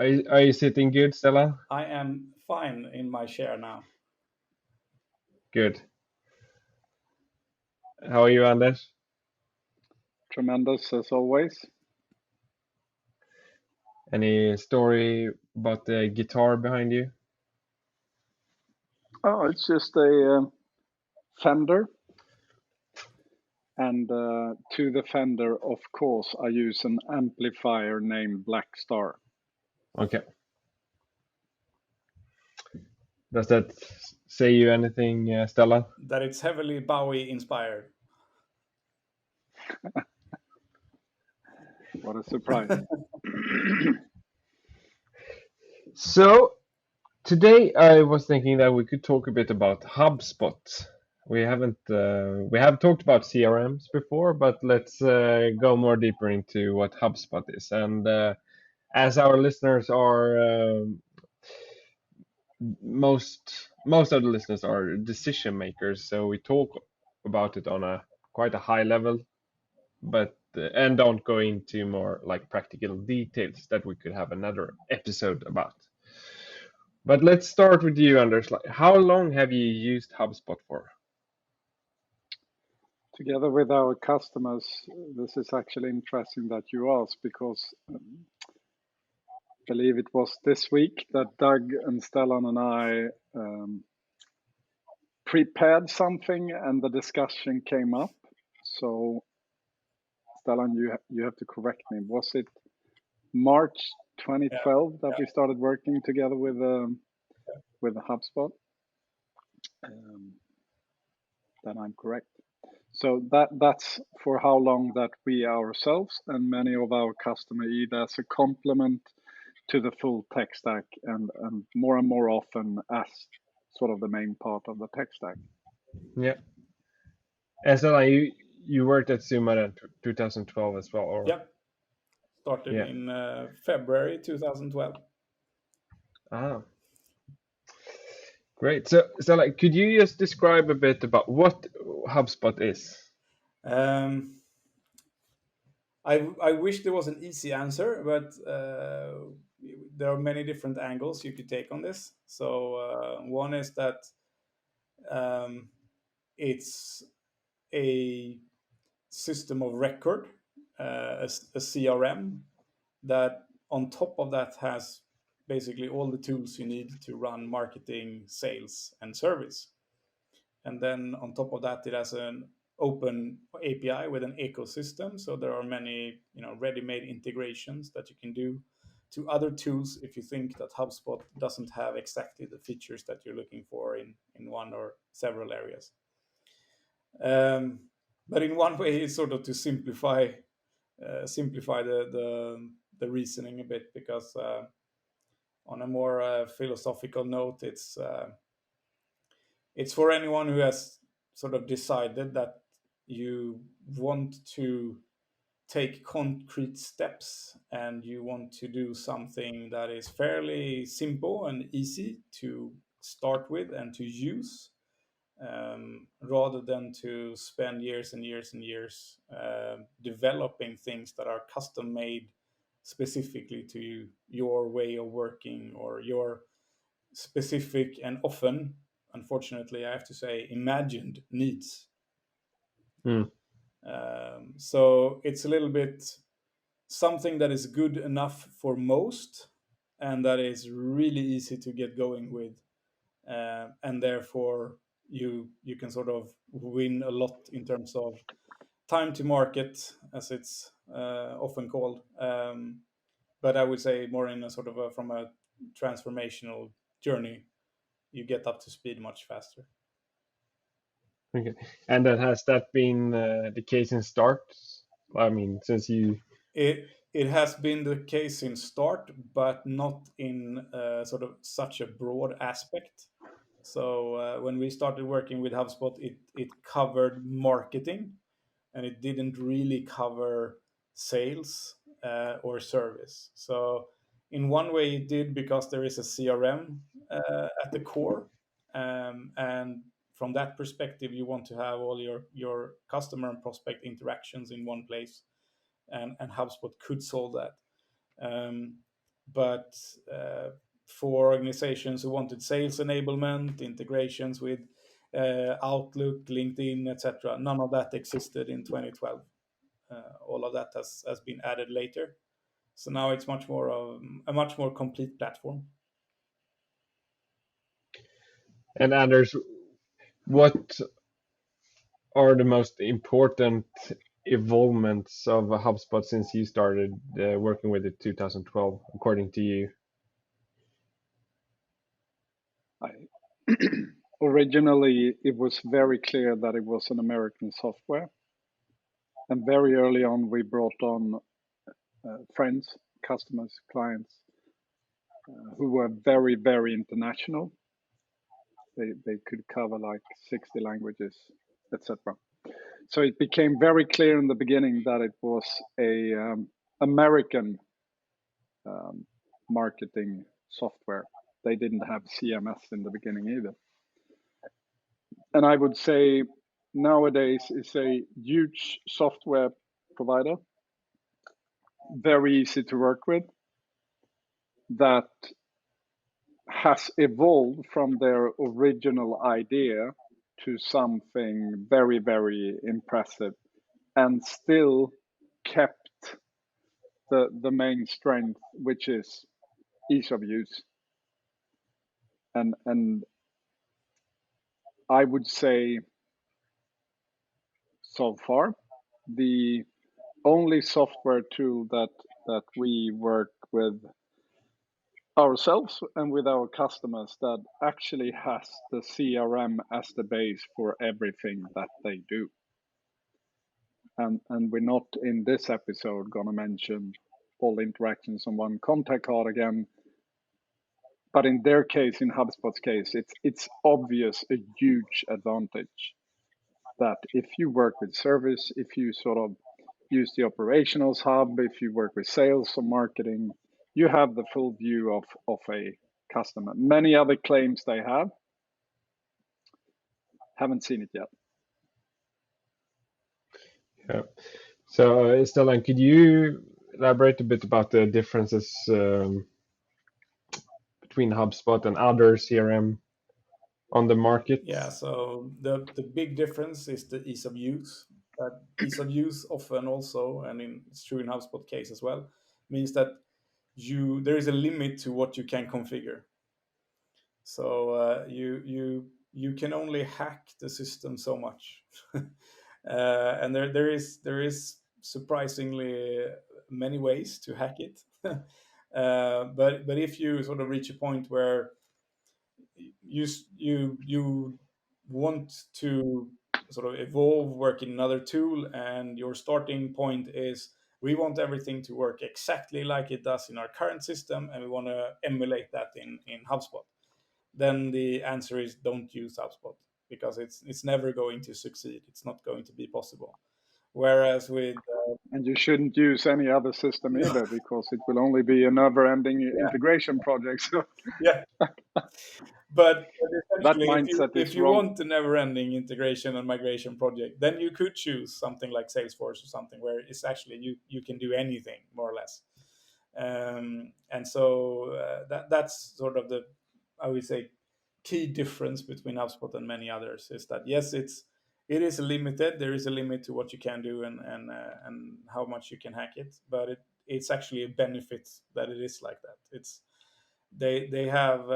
Are you sitting good, Stellan? I am fine in my chair now. Good. How are you, Anders? Tremendous as always. Any story about the guitar behind you? Oh, it's just a Fender. And to the Fender, of course, I use an amplifier named Black Star. Okay. Does that say you anything, Stellan? That it's heavily Bowie inspired. What a surprise. So today I was thinking that we could talk a bit about HubSpot. We have talked about CRMs before, but let's go more deeper into what HubSpot is. And as our listeners are most of the listeners are decision makers, so we talk about it on a quite a high level, but and don't go into more like practical details that we could have another episode about. But let's start with you, Anders. Like, how long have you used HubSpot for? Together with our customers, this is actually interesting that you ask because I believe it was this week that Doug and Stellan and I prepared something and the discussion came up. So, Stellan, you have to correct me. Was it March 2012 that we started working together with HubSpot? Then I'm correct. So that's for how long that we ourselves and many of our customers either as a complement to the full tech stack and more often as sort of the main part of the tech stack. Yeah. And so like, you worked at Zuma in 2012 as well, or? Yep. Started in February 2012. Ah. Great. So like, could you just describe a bit about what HubSpot is? I wish there was an easy answer, but there are many different angles you could take on this. So one is that it's a system of record, a CRM, that on top of that has basically all the tools you need to run marketing, sales, and service. And then on top of that, it has an open API with an ecosystem. So there are many, ready-made integrations that you can do to other tools if you think that HubSpot doesn't have exactly the features that you're looking for in one or several areas. But in one way, it's sort of to simplify the reasoning a bit, because on a more philosophical note, it's for anyone who has sort of decided that you want to take concrete steps and you want to do something that is fairly simple and easy to start with and to use, rather than to spend years and years and years developing things that are custom made specifically to your way of working or your specific and often, unfortunately, I have to say, imagined needs. So it's a little bit something that is good enough for most and that is really easy to get going with, and therefore you can sort of win a lot in terms of time to market, as it's often called, but I would say more in a sort of from a transformational journey, you get up to speed much faster. Okay. And then has that been the case in start? I mean, since you... It has been the case in start, but not in sort of such a broad aspect. So when we started working with HubSpot, it covered marketing, and it didn't really cover sales or service. So in one way it did, because there is a CRM at the core, and from that perspective you want to have all your customer and prospect interactions in one place, and HubSpot could solve that. but for organizations who wanted sales enablement, integrations with Outlook, LinkedIn, etc., none of that existed in 2012. All of that has been added later. So now it's much more of a much more complete platform. And Anders, what are the most important evolvements of HubSpot since you started working with it 2012, according to you? Originally, it was very clear that it was an American software. And very early on, we brought on friends, customers, clients who were very, very international. They could cover like 60 languages, etc. So it became very clear in the beginning that it was a American marketing software. They didn't have CMS in the beginning either. And I would say nowadays it's a huge software provider, very easy to work with, that has evolved from their original idea to something very, very impressive, and still kept the main strength, which is ease of use. And I would say so far, the only software tool that we work with ourselves and with our customers that actually has the CRM as the base for everything that they do. And we're not in this episode going to mention all interactions on one contact card again. But in their case, in HubSpot's case, it's obvious a huge advantage that if you work with service, if you sort of use the operationals hub, if you work with sales or marketing, you have the full view of a customer. Many other claims they haven't seen it yet. Yeah. So, Stellan, could you elaborate a bit about the differences between HubSpot and other CRM on the market? Yeah, so the big difference is the ease of use. Ease of use often also, and it's true in HubSpot case as well, means that there is a limit to what you can configure. So you can only hack the system so much, and there is surprisingly many ways to hack it. But if you sort of reach a point where you want to sort of evolve, work in another tool, and your starting point is we want everything to work exactly like it does in our current system, and we want to emulate that in HubSpot, then the answer is don't use HubSpot, because it's never going to succeed. It's not going to be possible. Whereas with and you shouldn't use any other system either, because it will only be a never-ending integration project. So yeah. But that mindset if is you wrong. want a never-ending integration and migration project, then you could choose something like Salesforce or something where it's actually you can do anything more or less. And so that's sort of the, I would say, key difference between HubSpot and many others, is that yes, it is limited. There is a limit to what you can do and how much you can hack it, but it's actually a benefit that it is like that. It's they have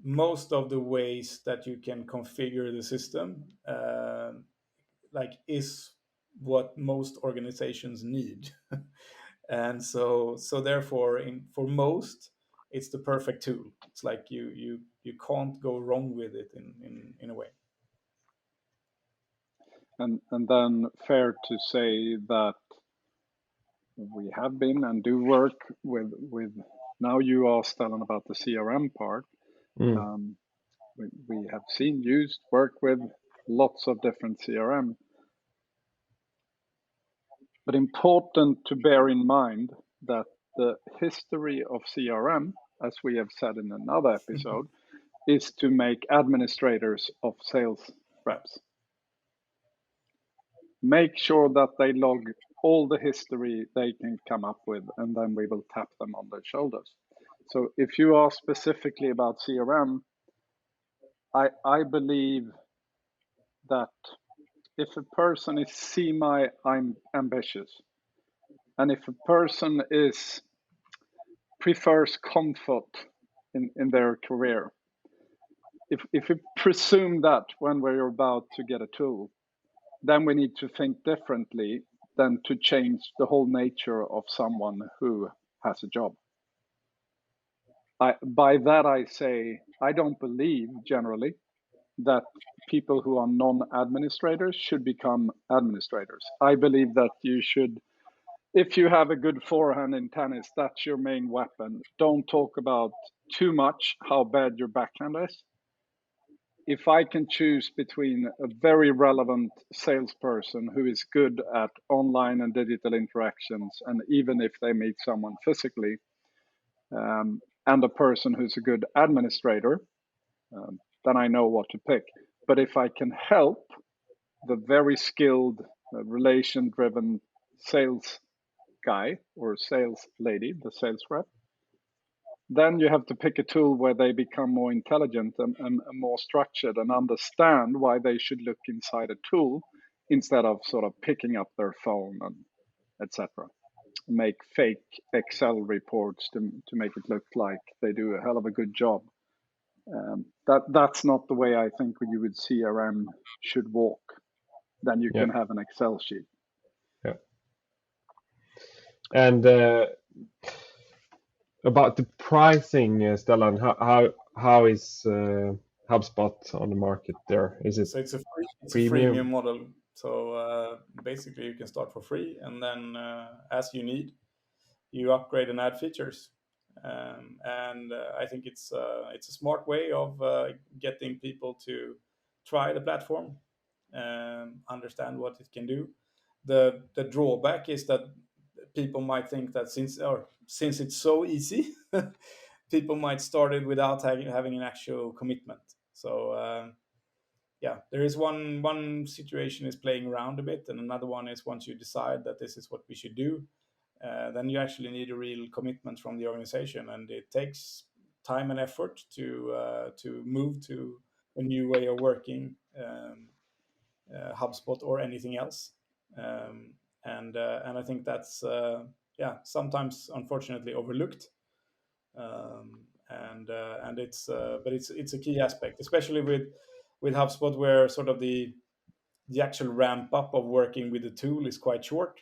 most of the ways that you can configure the system like is what most organizations need. And so therefore for most it's the perfect tool. It's like you can't go wrong with it in a way. And then fair to say that we have been and do work with now you asked Stellan about the CRM part. We have seen used work with lots of different CRM, but important to bear in mind that the history of CRM, as we have said in another episode, is to make administrators of sales reps. Make sure that they log all the history they can come up with, and then we will tap them on their shoulders. So if you ask specifically about CRM, I believe that if a person is I'm ambitious, and if a person prefers comfort in their career, if we presume that when we're about to get a tool, then we need to think differently than to change the whole nature of someone who has a job. By that I say, I don't believe generally that people who are non-administrators should become administrators. I believe that you should, if you have a good forehand in tennis, that's your main weapon. Don't talk about too much how bad your backhand is. If I can choose between a very relevant salesperson who is good at online and digital interactions, and even if they meet someone physically, and a person who's a good administrator, then I know what to pick. But if I can help the very skilled, relation-driven sales guy or sales lady, the sales rep, then you have to pick a tool where they become more intelligent and more structured and understand why they should look inside a tool instead of sort of picking up their phone and etc. Make fake Excel reports to make it look like they do a hell of a good job. That's not the way I think you would CRM should walk. Then you can have an Excel sheet. Yeah. And about the pricing, Stellan, how is HubSpot on the market there? Is it So it's a premium? freemium model. So basically, you can start for free, and then as you need, you upgrade and add features. And I think it's a smart way of getting people to try the platform, understand what it can do. The drawback is that people might think that since it's so easy, people might start it without having an actual commitment. So yeah, there is one situation is playing around a bit, and another one is once you decide that this is what we should do, then you actually need a real commitment from the organization, and it takes time and effort to move to a new way of working, HubSpot or anything else, and I think that's sometimes unfortunately overlooked, and it's but it's a key aspect, especially with HubSpot, where sort of the actual ramp up of working with the tool is quite short.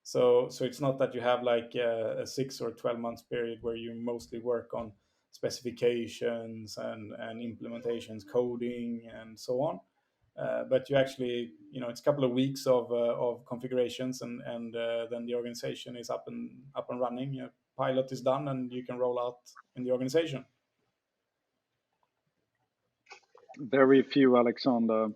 So it's not that you have like a 6 or 12 months period where you mostly work on specifications and implementations, coding, and so on. But you actually, it's a couple of weeks of configurations, and then the organization is up and running. Pilot is done, and you can roll out in the organization. Very few, Alexander,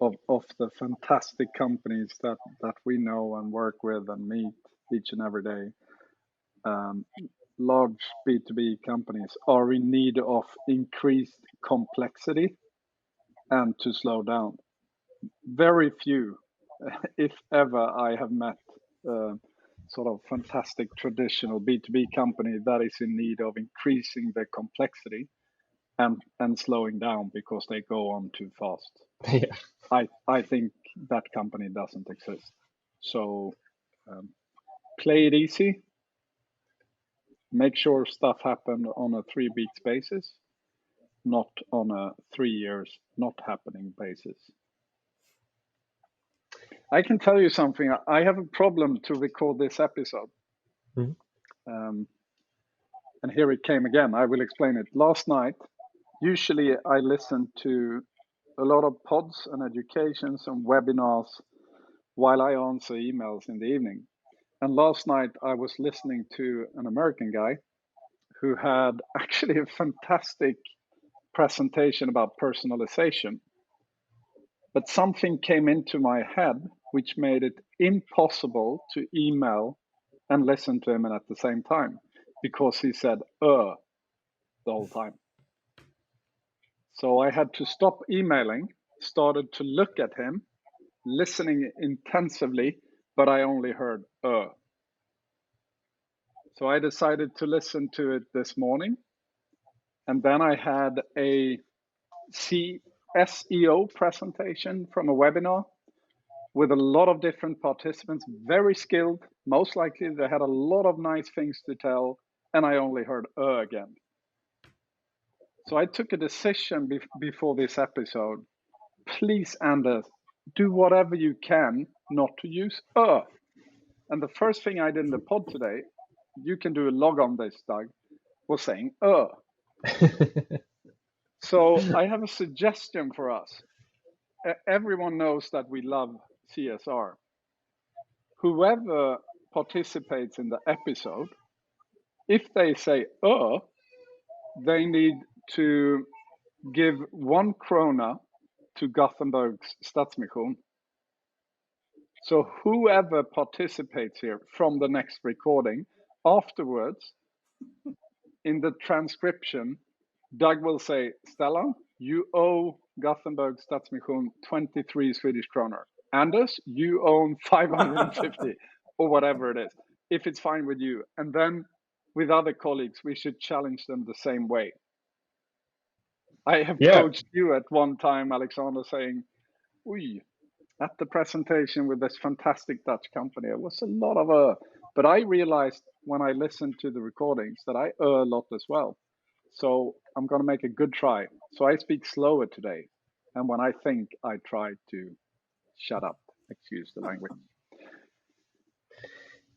of the fantastic companies that we know and work with and meet each and every day, large B2B companies are in need of increased complexity and to slow down. Very few, if ever, I have met sort of fantastic traditional B2B company that is in need of increasing their complexity and slowing down because they go on too fast. Yeah. I think that company doesn't exist. So play it easy. Make sure stuff happened on a 3 weeks basis, not on a 3 years not happening basis. I can tell you something. I have a problem to record this episode. Mm-hmm. And here it came again. I will explain it. Last night, usually I listen to a lot of pods and educations and webinars while I answer emails in the evening. And last night I was listening to an American guy who had actually a fantastic presentation about personalization. But something came into my head which made it impossible to email and listen to him at the same time, because he said the whole time. So I had to stop emailing, started to look at him, listening intensively, but I only heard So I decided to listen to it this morning. And then I had a SEO presentation from a webinar with a lot of different participants, very skilled. Most likely they had a lot of nice things to tell, and I only heard again. So I took a decision before this episode. Please, Anders, do whatever you can not to use And the first thing I did in the pod today, you can do a log on this, Doug, was saying So I have a suggestion for us. Everyone knows that we love CSR. Whoever participates in the episode, if they say they need to give 1 krona to Gothenburg's Stadsmission. So whoever participates here from the next recording, afterwards, in the transcription, Doug will say, Stellan, you owe Gothenburg Stadsmission 23 Swedish kronor. Anders, you own 550 or whatever it is, if it's fine with you. And then with other colleagues, we should challenge them the same way. I have coached you at one time, Alexander, saying, at the presentation with this fantastic Dutch company, it was a lot of but I realized when I listened to the recordings that I a lot as well. So I'm going to make a good try. So I speak slower today. And when I think, I try to shut up. Excuse the language.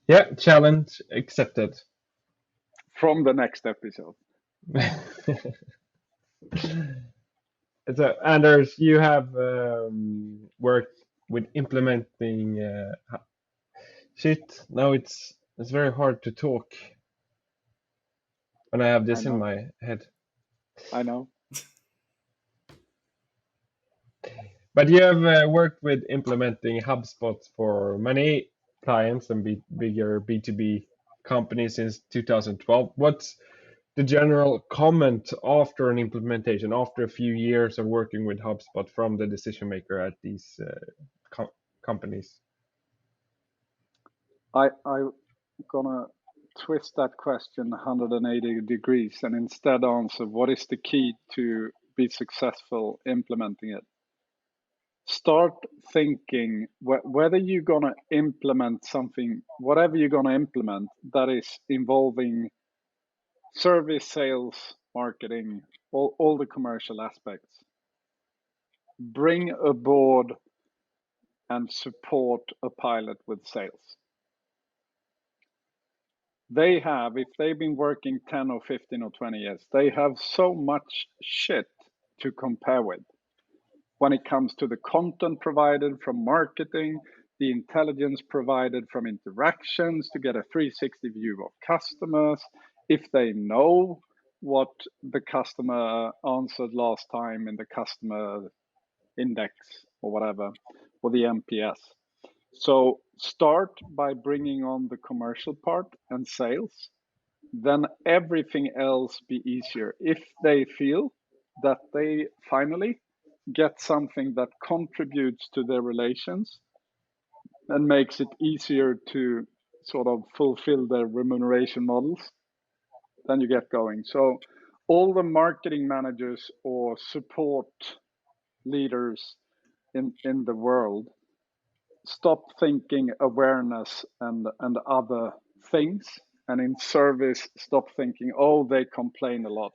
Yeah, challenge accepted. From the next episode. So, Anders, you have worked with implementing shit. Now it's very hard to talk when I have this in my head. I know. But you have worked with implementing HubSpot for many clients and bigger B2B companies since 2012. What's the general comment after an implementation, after a few years of working with HubSpot from the decision maker at these companies? I'm gonna twist that question 180 degrees and instead answer what is the key to be successful implementing it. Start thinking whether you're gonna implement something, whatever you're gonna implement that is involving service, sales, marketing, all the commercial aspects. Bring aboard and support a pilot with sales. They have, if they've been working 10 or 15 or 20 years, they have so much shit to compare with when it comes to the content provided from marketing, the intelligence provided from interactions to get a 360 view of customers, if they know what the customer answered last time in the customer index or whatever, or the NPS. So start by bringing on the commercial part and sales, then everything else be easier. If they feel that they finally get something that contributes to their relations and makes it easier to sort of fulfill their remuneration models, then you get going. So all the marketing managers or support leaders in the world, stop thinking awareness and other things, and in service, stop thinking, oh, they complain a lot.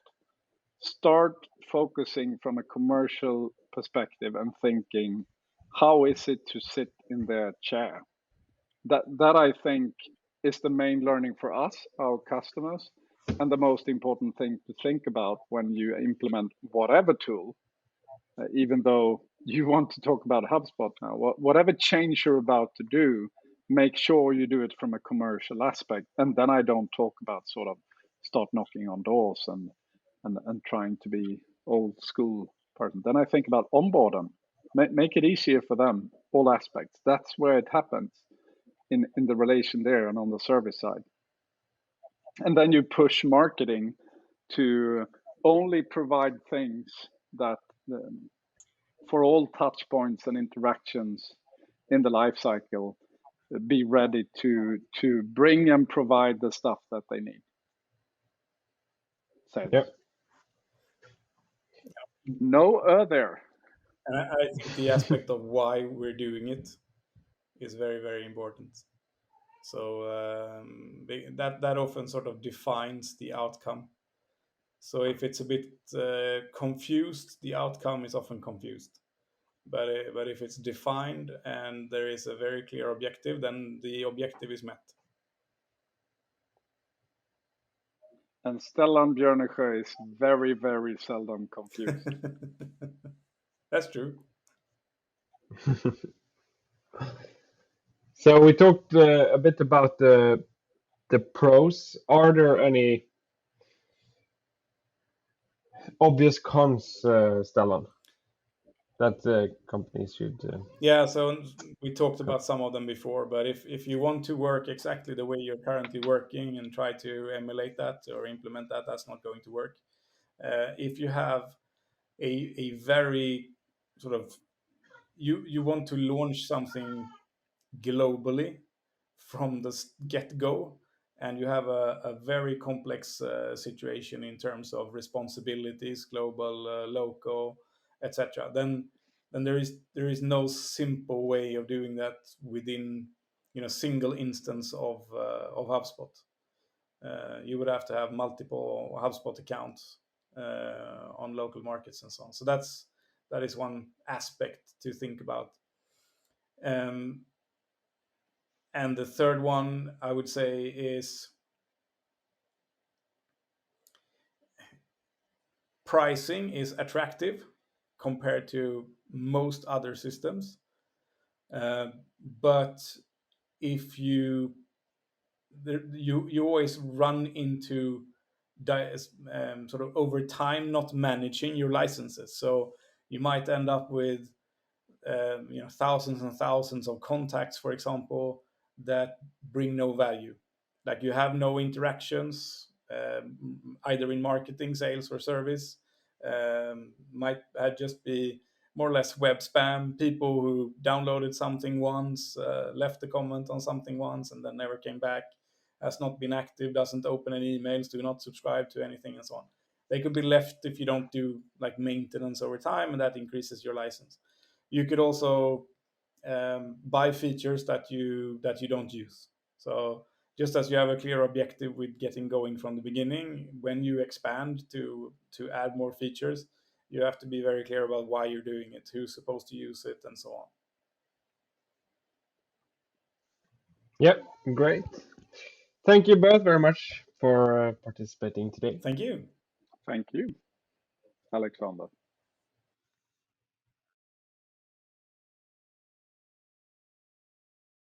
Start focusing from a commercial perspective and thinking, how is it to sit in their chair? That I think is the main learning for us, our customers, and the most important thing to think about when you implement whatever tool, even though you want to talk about HubSpot now, whatever change you're about to do, make sure you do it from a commercial aspect. And then I don't talk about sort of start knocking on doors and trying to be old school person. Then I think about onboard them, make it easier for them, all aspects. That's where it happens in the relation there and on the service side. And then you push marketing to only provide things that for all touch points and interactions in the life cycle, be ready to bring and provide the stuff that they need. Sales. Yep. No other. And I think the aspect of why we're doing it is very, very important. So that often sort of defines the outcome. So if it's a bit confused, the outcome is often confused. But if it's defined and there is a very clear objective, then the objective is met. And Stellan Björnesjö is very, very seldom confused. That's true. So we talked a bit about the pros. Are there any obvious cons, Stellan, that companies should? Yeah, so we talked about some of them before, but if you want to work exactly the way you're currently working and try to emulate that or implement that, that's not going to work. If you have a very sort of you want to launch something globally from the get-go, and you have a very complex situation in terms of responsibilities, global, local, etc., then there is no simple way of doing that within single instance of HubSpot. You would have to have multiple HubSpot accounts on local markets and so on. So that is one aspect to think about. And the third one I would say is pricing is attractive compared to most other systems. But if you always run into sort of over time not managing your licenses. So you might end up with thousands and thousands of contacts, for example, that bring no value. Like you have no interactions, either in marketing, sales, or service. Might just be more or less web spam, people who downloaded something once, left a comment on something once, and then never came back, has not been active, doesn't open any emails, do not subscribe to anything, and so on. They could be left if you don't do like maintenance over time, and that increases your license. You could also buy features that you don't use. So just as you have a clear objective with getting going from the beginning, when you expand to add more features, you have to be very clear about why you're doing it, who's supposed to use it, and so on. Yep, great. Thank you both very much for participating today. Thank you. Thank you, Alexander.